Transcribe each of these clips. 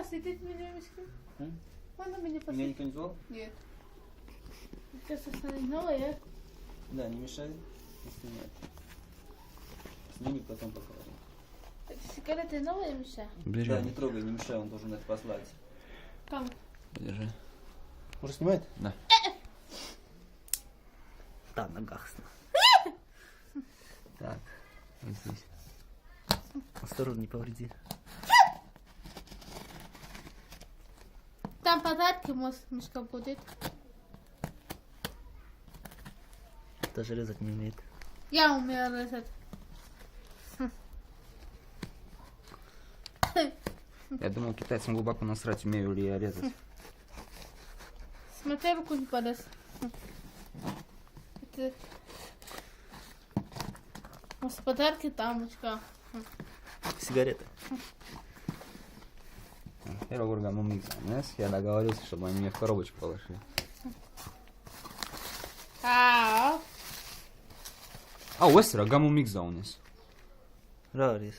сидеть меня мешки. Можно меня Меня посидеть? никто не звал? Нет. Сейчас остановить новое. Да, не мешай. Не снимай. Сними, потом поговорим. Сигареты новые, Миша? Бери. Да, не трогай, не мешай, он должен это послать. Кому? Держи. Уже снимает? Да. Да, на ногах. Так, вот здесь. Осторожно, не повреди. Там подарки, может, Мишка будет. Даже резать не умеет. Я умею резать. Я думал, китайцам глубоко насрать, умею ли я резать. Смотри, руку не полез. Это... Может, подарки тамочка. Сигареты. Первый гурган умница. Я договорился, чтобы они мне в коробочку положили. А, А, Уэстера гамму микса у нас. Рарис.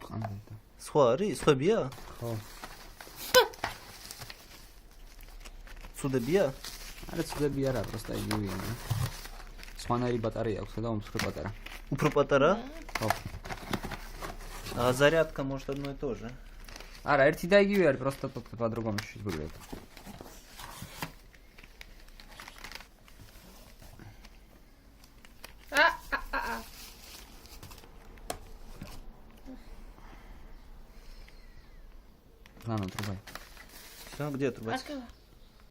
Андай. Суари, суабия. Судабия. Аре сюда биара, просто айгивия. Схванари батарея, когда он схрипатара. У пропатара. Оп. А зарядка может одно и то же. Ара, эрти да айгивия, просто тут по-другому чуть-чуть выглядит. На, трубай. Все, где трубать? открывай.